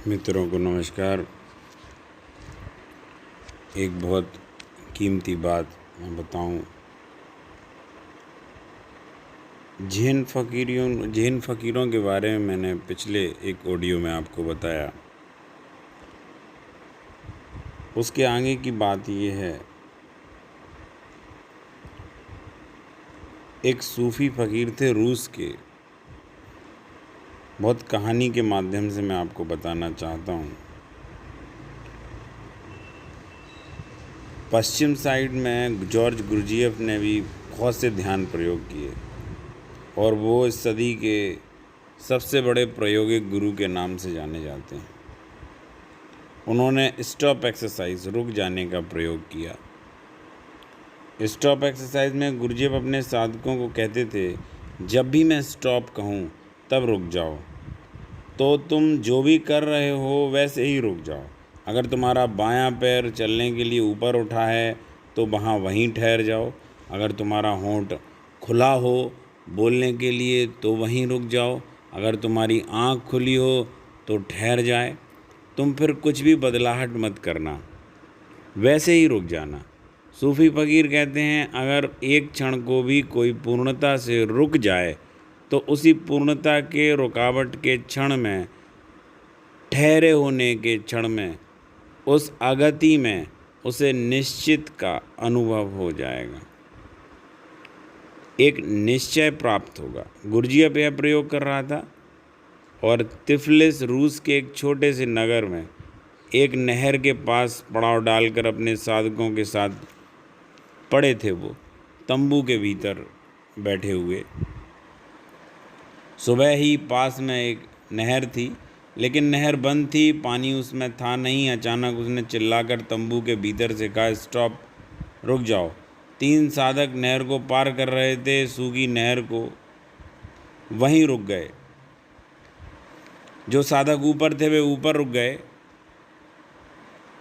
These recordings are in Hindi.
मित्रों को नमस्कार। एक बहुत कीमती बात मैं बताऊं। जैन फ़कीरों के बारे में मैंने पिछले एक ऑडियो में आपको बताया। उसके आगे की बात ये है, एक सूफ़ी फ़कीर थे रूस के। बहुत कहानी के माध्यम से मैं आपको बताना चाहता हूँ। पश्चिम साइड में जॉर्ज गुरजिएफ ने भी बहुत से ध्यान प्रयोग किए और वो इस सदी के सबसे बड़े प्रायोगिक गुरु के नाम से जाने जाते हैं। उन्होंने स्टॉप एक्सरसाइज, रुक जाने का प्रयोग किया। स्टॉप एक्सरसाइज में गुरजिएफ अपने साधकों को कहते थे, जब भी मैं स्टॉप कहूँ तब रुक जाओ। तो तुम जो भी कर रहे हो वैसे ही रुक जाओ। अगर तुम्हारा बायां पैर चलने के लिए ऊपर उठा है तो वहीं ठहर जाओ। अगर तुम्हारा होंठ खुला हो बोलने के लिए तो वहीं रुक जाओ। अगर तुम्हारी आँख खुली हो तो ठहर जाए। तुम फिर कुछ भी बदलाहट मत करना, वैसे ही रुक जाना। सूफ़ी फ़कीर कहते हैं, अगर एक क्षण को भी कोई पूर्णता से रुक जाए तो उसी पूर्णता के रुकावट के क्षण में, ठहरे होने के क्षण में, उस अगति में उसे निश्चित का अनुभव हो जाएगा, एक निश्चय प्राप्त होगा। गुरजिएफ यह प्रयोग कर रहा था और तिफलिस रूस के एक छोटे से नगर में एक नहर के पास पड़ाव डालकर अपने साधकों के साथ पड़े थे। वो तंबू के भीतर बैठे हुए। सुबह ही पास में एक नहर थी, लेकिन नहर बंद थी, पानी उसमें था नहीं। अचानक उसने चिल्लाकर तंबू के भीतर से कहा, स्टॉप, रुक जाओ। 3 साधक नहर को पार कर रहे थे, सूखी नहर को वहीं रुक गए। जो साधक ऊपर थे वे ऊपर रुक गए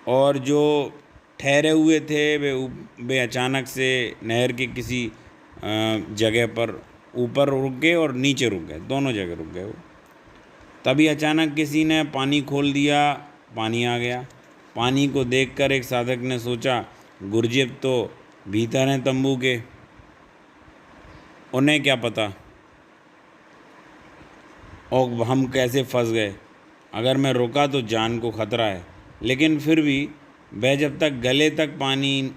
और जो ठहरे हुए थे वे अचानक से नहर के किसी जगह पर ऊपर रुक गए और नीचे रुक गए, दोनों जगह रुक गए वो। तभी अचानक किसी ने पानी खोल दिया, पानी आ गया। पानी को देखकर एक साधक ने सोचा, गुरजिएफ तो भीतर हैं तंबू के, उन्हें क्या पता और हम कैसे फंस गए। अगर मैं रुका तो जान को खतरा है। लेकिन फिर भी वह जब तक गले तक पानी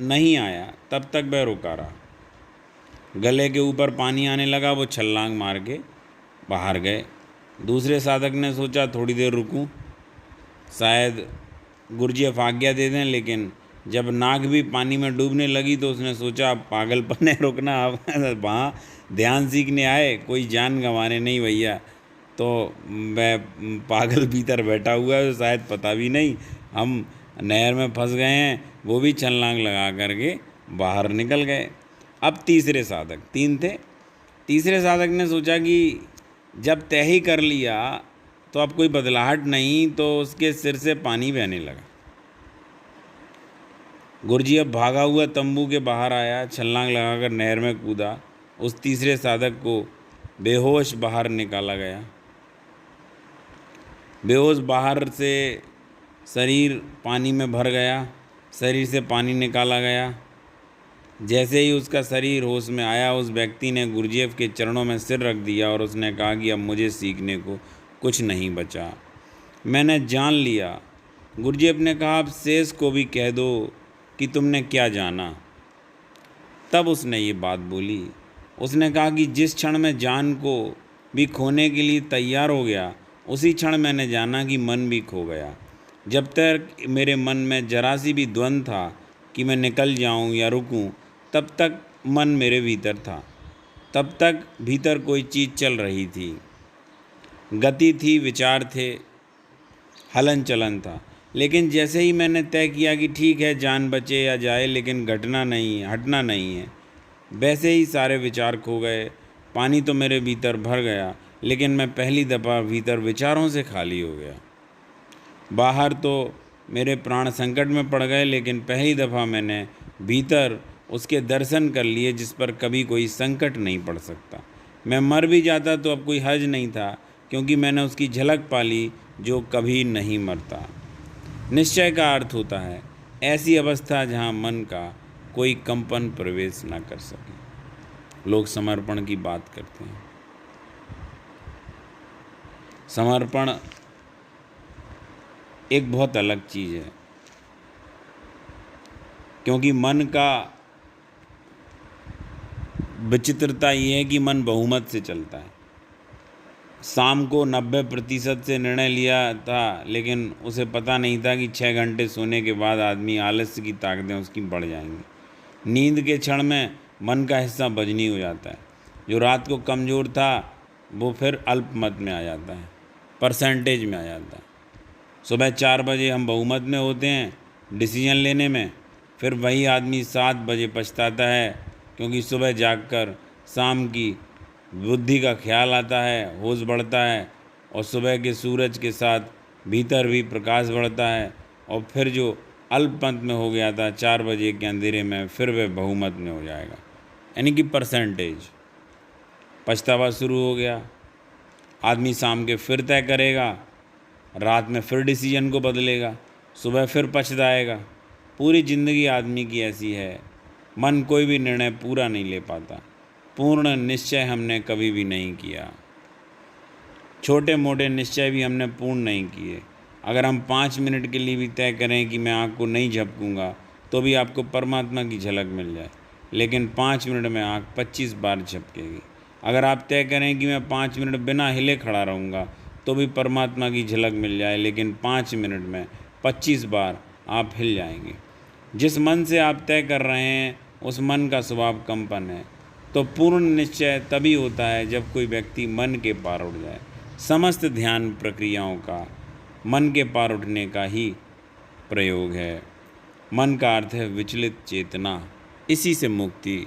नहीं आया तब तक वह रुका रहा। गले के ऊपर पानी आने लगा, वो छलांग मार के बाहर गए। दूसरे साधक ने सोचा, थोड़ी देर रुकूं, शायद गुरजिएफ आज्ञा दे दें। लेकिन जब नाक भी पानी में डूबने लगी तो उसने सोचा, अब पागलपन है रुकना, अब वहाँ ध्यान सीखने आए, कोई जान गंवाने नहीं भैया। तो वह पागल भीतर बैठा हुआ है, शायद पता भी नहीं हम नहर में फंस गए हैं। वो भी छलांग लगा करके बाहर निकल गए। अब तीसरे साधक, 3 थे, तीसरे साधक ने सोचा कि जब तय ही कर लिया तो अब कोई बदलाहट नहीं, तो उसके सिर से पानी बहने लगा। गुरजिएफ भागा हुआ तंबू के बाहर आया, छलांग लगाकर नहर में कूदा। उस तीसरे साधक को बेहोश बाहर निकाला गया। बेहोश बाहर से शरीर पानी में भर गया, शरीर से पानी निकाला गया। जैसे ही उसका शरीर होश में आया, उस व्यक्ति ने गुरजिएफ के चरणों में सिर रख दिया और उसने कहा कि अब मुझे सीखने को कुछ नहीं बचा, मैंने जान लिया। गुरजिएफ ने कहा, अब शेष को भी कह दो कि तुमने क्या जाना। तब उसने ये बात बोली। उसने कहा कि जिस क्षण में जान को भी खोने के लिए तैयार हो गया, उसी क्षण मैंने जाना कि मन भी खो गया। जब तक मेरे मन में जरा सी भी द्वंद्व था कि मैं निकल जाऊं या रुकूं, तब तक मन मेरे भीतर था, तब तक भीतर कोई चीज़ चल रही थी, गति थी, विचार थे, हलन चलन था। लेकिन जैसे ही मैंने तय किया कि ठीक है, जान बचे या जाए लेकिन हटना नहीं है, वैसे ही सारे विचार खो गए। पानी तो मेरे भीतर भर गया, लेकिन मैं पहली दफ़ा भीतर विचारों से खाली हो गया। बाहर तो मेरे प्राण संकट में पड़ गए, लेकिन पहली दफ़ा मैंने भीतर उसके दर्शन कर लिए जिस पर कभी कोई संकट नहीं पड़ सकता। मैं मर भी जाता तो अब कोई हर्ज नहीं था, क्योंकि मैंने उसकी झलक पाली जो कभी नहीं मरता। निश्चय का अर्थ होता है ऐसी अवस्था जहाँ मन का कोई कंपन प्रवेश ना कर सके। लोग समर्पण की बात करते हैं। समर्पण एक बहुत अलग चीज़ है, क्योंकि मन का विचित्रता ये है कि मन बहुमत से चलता है। शाम को 90% से निर्णय लिया था, लेकिन उसे पता नहीं था कि 6 घंटे सोने के बाद आदमी आलस्य की ताकतें उसकी बढ़ जाएंगी। नींद के क्षण में मन का हिस्सा बजनी हो जाता है। जो रात को कमज़ोर था वो फिर अल्पमत में आ जाता है, परसेंटेज में आ जाता है। सुबह 4 बजे हम बहुमत में होते हैं डिसीजन लेने में, फिर वही आदमी 7 बजे पछताता है, क्योंकि सुबह जागकर शाम की बुद्धि का ख्याल आता है, होश बढ़ता है, और सुबह के सूरज के साथ भीतर भी प्रकाश बढ़ता है, और फिर जो अल्पमत में हो गया था 4 बजे के अंधेरे में, फिर वह बहुमत में हो जाएगा। यानी कि परसेंटेज पछतावा शुरू हो गया। आदमी शाम के फिर तय करेगा, रात में फिर डिसीजन को बदलेगा, सुबह फिर पछताएगा। पूरी ज़िंदगी आदमी की ऐसी है। मन कोई भी निर्णय पूरा नहीं ले पाता। पूर्ण निश्चय हमने कभी भी नहीं किया। छोटे मोटे निश्चय भी हमने पूर्ण नहीं किए। अगर हम 5 मिनट के लिए भी तय करें कि मैं आँख को नहीं झपकूँगा, तो भी आपको परमात्मा की झलक मिल जाए, लेकिन 5 मिनट में आँख 25 बार झपकेगी। अगर आप तय करें कि मैं 5 मिनट बिना हिले खड़ा रहूँगा, तो भी परमात्मा की झलक मिल जाए, लेकिन 5 मिनट में 25 बार आप हिल जाएंगे। जिस मन से आप तय कर रहे हैं उस मन का स्वभाव कंपन है। तो पूर्ण निश्चय तभी होता है जब कोई व्यक्ति मन के पार उठ जाए। समस्त ध्यान प्रक्रियाओं का मन के पार उठने का ही प्रयोग है। मन का अर्थ है विचलित चेतना। इसी से मुक्ति